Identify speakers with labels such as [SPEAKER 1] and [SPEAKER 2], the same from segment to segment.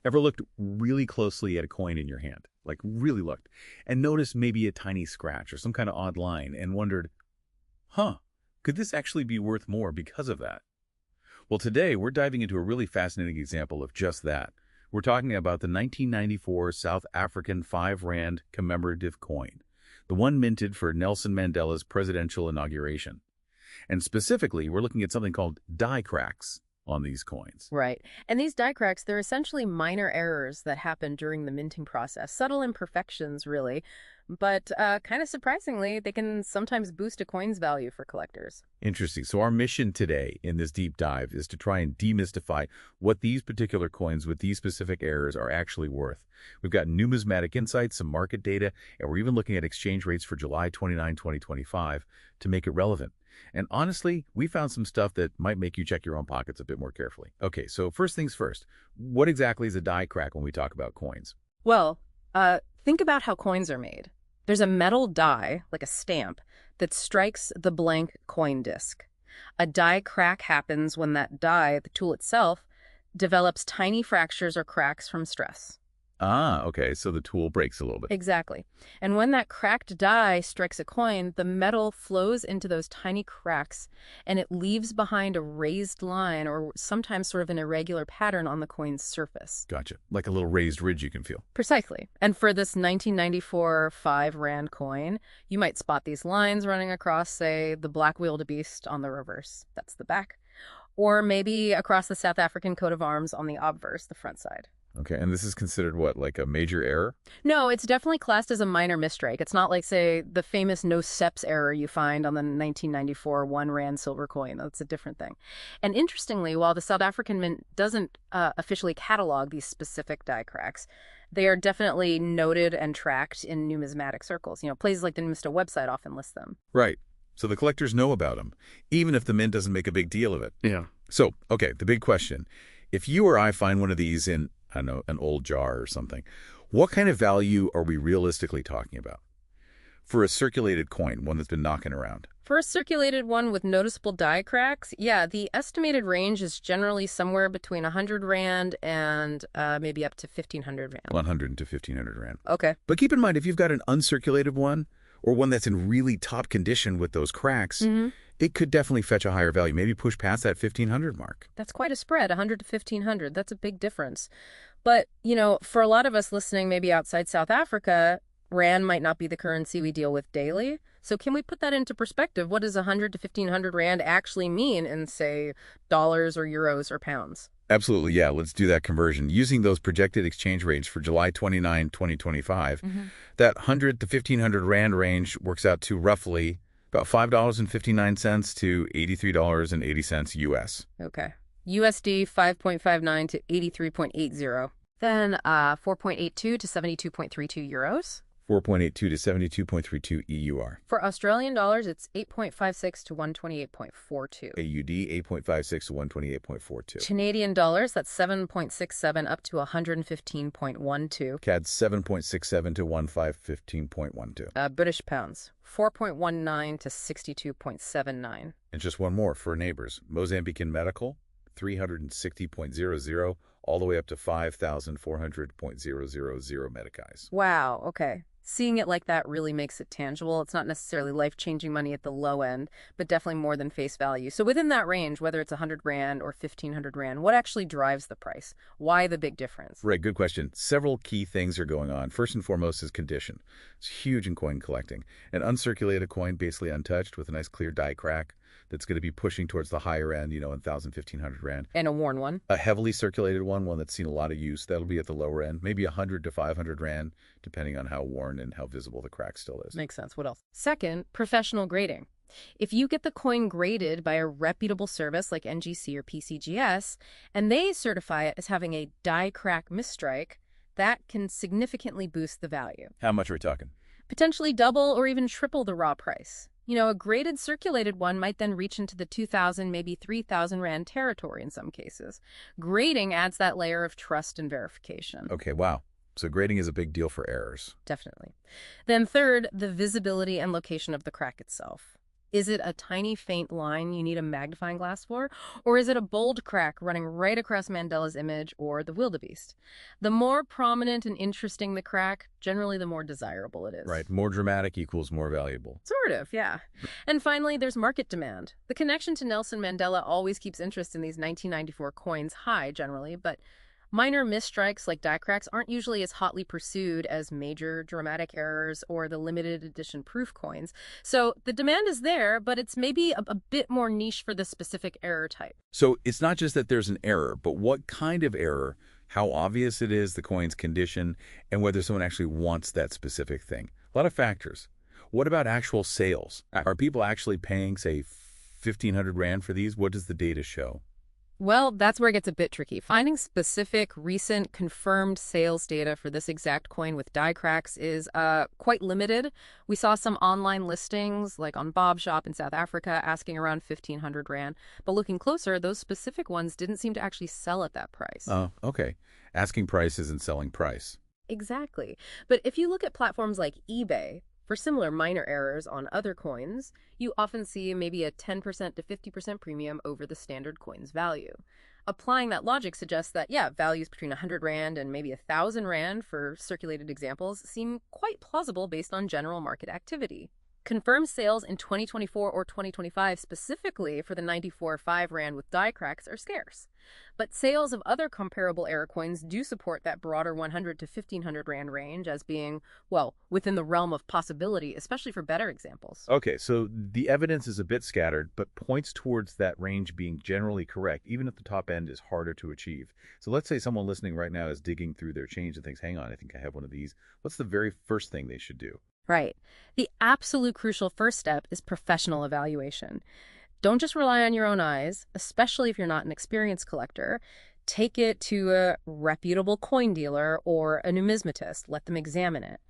[SPEAKER 1] Ever looked really closely at a coin in your hand, like really looked, and noticed maybe a tiny scratch or some kind of odd line and wondered, huh, could this actually be worth more because of that? Well, today we're diving into a really fascinating example of just that. We're talking about the 1994 South African 5 Rand commemorative coin, the one minted for Nelson Mandela's presidential inauguration. And specifically, we're looking at something called die cracks on these coins.
[SPEAKER 2] Right. And these die cracks, they're essentially minor errors that happen during the minting process. Subtle imperfections, really. But kind of surprisingly, they can sometimes boost a coin's value for collectors.
[SPEAKER 1] Interesting. So our mission today in this deep dive is to try and demystify what these particular coins with these specific errors are actually worth. We've got numismatic insights, some market data, and we're even looking at exchange rates for July 29, 2025 to make it relevant. And honestly, we found some stuff that might make you check your own pockets a bit more carefully. Okay, so first things first, what exactly is a die crack when we talk about coins?
[SPEAKER 2] Well, think about how coins are made. There's a metal die, like a stamp, that strikes the blank coin disc. A die crack happens when that die, the tool itself, develops tiny fractures or cracks from stress.
[SPEAKER 1] Ah, okay, so the tool breaks a little bit.
[SPEAKER 2] Exactly. And when that cracked die strikes a coin, the metal flows into those tiny cracks, and it leaves behind a raised line or sometimes sort of an irregular pattern on the coin's surface.
[SPEAKER 1] Gotcha. Like a little raised ridge you can feel.
[SPEAKER 2] Precisely. And for this 1994 5 Rand coin, you might spot these lines running across, say, the black wildebeest on the reverse. That's the back. Or maybe across the South African coat of arms on the obverse, the front side.
[SPEAKER 1] Okay, and this is considered what, like a major error?
[SPEAKER 2] No, it's definitely classed as a minor misstrike. It's not like, say, the famous no steps error you find on the 1994 1 Rand silver coin. That's a different thing. And interestingly, while the South African Mint doesn't officially catalog these specific die cracks, they are definitely noted and tracked in numismatic circles. Places like the Numista website often list them.
[SPEAKER 1] Right. So the collectors know about them, even if the Mint doesn't make a big deal of it.
[SPEAKER 3] Yeah.
[SPEAKER 1] So, okay, the big question. If you or I find one of these in, I don't know, an old jar or something, what kind of value are we realistically talking about? For a circulated coin, one that's been knocking around.
[SPEAKER 2] For a circulated one with noticeable die cracks, yeah, the estimated range is generally somewhere between 100 Rand and maybe up to 1,500 Rand.
[SPEAKER 1] 100 to 1,500 Rand.
[SPEAKER 2] Okay.
[SPEAKER 1] But keep in mind, if you've got an uncirculated one, or one that's in really top condition with those cracks, it could definitely fetch a higher value, maybe push past that 1,500 mark.
[SPEAKER 2] That's quite a spread, 100 to 1,500. That's a big difference. But, for a lot of us listening maybe outside South Africa, Rand might not be the currency we deal with daily. So can we put that into perspective? What does 100 to 1,500 Rand actually mean in, say, dollars or euros or pounds?
[SPEAKER 1] Absolutely, yeah. Let's do that conversion. Using those projected exchange rates for July 29, 2025, that 100 to 1,500 Rand range works out to roughly about $5.59 to $83.80 US.
[SPEAKER 2] Okay. USD 5.59 to 83.80. Then 4.82 to 72.32 euros.
[SPEAKER 1] 4.82 to 72.32 EUR.
[SPEAKER 2] For Australian dollars, it's 8.56 to 128.42.
[SPEAKER 1] AUD 8.56 to 128.42.
[SPEAKER 2] Canadian dollars, that's 7.67 up to 115.12.
[SPEAKER 1] CAD 7.67 to 1515.12.
[SPEAKER 2] British pounds, 4.19 to 62.79.
[SPEAKER 1] And just one more for neighbors. Mozambican medical, 360.00 all the way up to 5,400.000 medicais.
[SPEAKER 2] Wow, okay. Seeing it like that really makes it tangible. It's not necessarily life-changing money at the low end, but definitely more than face value. So within that range, whether it's 100 Rand or 1,500 Rand, what actually drives the price? Why the big difference?
[SPEAKER 1] Right, good question. Several key things are going on. First and foremost is condition. It's huge in coin collecting. An uncirculated coin, basically untouched, with a nice clear die crack that's going to be pushing towards the higher end, 1,000, 1,500 Rand.
[SPEAKER 2] And a worn one.
[SPEAKER 1] A heavily circulated one that's seen a lot of use, that'll be at the lower end, maybe 100 to 500 Rand, depending on how worn and how visible the crack still is.
[SPEAKER 2] Makes sense. What else? Second, professional grading. If you get the coin graded by a reputable service like NGC or PCGS, and they certify it as having a die crack misstrike, that can significantly boost the value.
[SPEAKER 1] How much are we talking?
[SPEAKER 2] Potentially double or even triple the raw price. A graded circulated one might then reach into the 2,000, maybe 3,000 Rand territory in some cases. Grading adds that layer of trust and verification.
[SPEAKER 1] Okay, wow. So grading is a big deal for errors.
[SPEAKER 2] Definitely. Then third, the visibility and location of the crack itself. Is it a tiny, faint line you need a magnifying glass for? Or is it a bold crack running right across Mandela's image or the wildebeest? The more prominent and interesting the crack, generally the more desirable it is.
[SPEAKER 1] Right. More dramatic equals more valuable.
[SPEAKER 2] Sort of, yeah. And finally, there's market demand. The connection to Nelson Mandela always keeps interest in these 1994 coins high, generally, but minor misstrikes like die cracks aren't usually as hotly pursued as major dramatic errors or the limited edition proof coins. So the demand is there, but it's maybe a bit more niche for the specific error type.
[SPEAKER 1] So it's not just that there's an error, but what kind of error, how obvious it is, the coin's condition, and whether someone actually wants that specific thing. A lot of factors. What about actual sales? Are people actually paying, say, 1,500 Rand for these? What does the data show?
[SPEAKER 2] Well, that's where it gets a bit tricky. Finding specific, recent, confirmed sales data for this exact coin with die cracks is quite limited. We saw some online listings, like on Bob Shop in South Africa, asking around 1,500 Rand. But looking closer, those specific ones didn't seem to actually sell at that price.
[SPEAKER 1] Oh, okay. Asking price isn't selling price.
[SPEAKER 2] Exactly. But if you look at platforms like eBay, for similar minor errors on other coins, you often see maybe a 10% to 50% premium over the standard coin's value. Applying that logic suggests that, yeah, values between 100 Rand and maybe 1,000 Rand for circulated examples seem quite plausible based on general market activity. Confirmed sales in 2024 or 2025 specifically for the 94.5 Rand with die cracks are scarce. But sales of other comparable error coins do support that broader 100 to 1,500 Rand range as being, well, within the realm of possibility, especially for better examples.
[SPEAKER 1] Okay, so the evidence is a bit scattered, but points towards that range being generally correct, even if the top end is harder to achieve. So let's say someone listening right now is digging through their change and thinks, hang on, I think I have one of these. What's the very first thing they should do?
[SPEAKER 2] Right. The absolute crucial first step is professional evaluation. Don't just rely on your own eyes, especially if you're not an experienced collector. Take it to a reputable coin dealer or a numismatist. Let them examine it.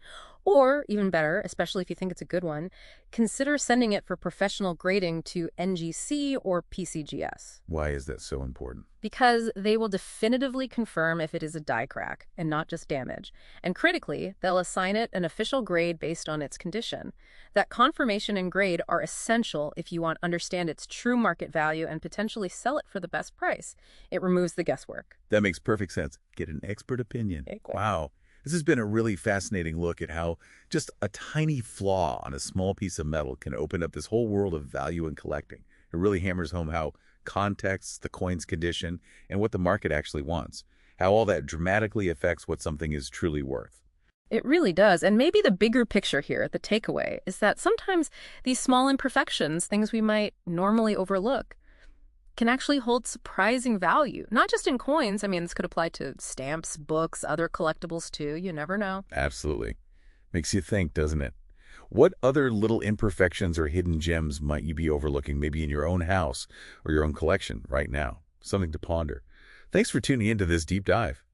[SPEAKER 2] Or, even better, especially if you think it's a good one, consider sending it for professional grading to NGC or PCGS.
[SPEAKER 1] Why is that so important?
[SPEAKER 2] Because they will definitively confirm if it is a die crack and not just damage. And critically, they'll assign it an official grade based on its condition. That confirmation and grade are essential if you want to understand its true market value and potentially sell it for the best price. It removes the guesswork.
[SPEAKER 1] That makes perfect sense. Get an expert opinion. Wow. This has been a really fascinating look at how just a tiny flaw on a small piece of metal can open up this whole world of value in collecting. It really hammers home how context, the coin's condition, and what the market actually wants, how all that dramatically affects what something is truly worth.
[SPEAKER 2] It really does. And maybe the bigger picture here, the takeaway, is that sometimes these small imperfections, things we might normally overlook, can actually hold surprising value. Not just in coins. I mean, this could apply to stamps, books, other collectibles too. You never know.
[SPEAKER 1] Absolutely. Makes you think, doesn't it? What other little imperfections or hidden gems might you be overlooking, maybe in your own house or your own collection right now? Something to ponder. Thanks for tuning into this deep dive.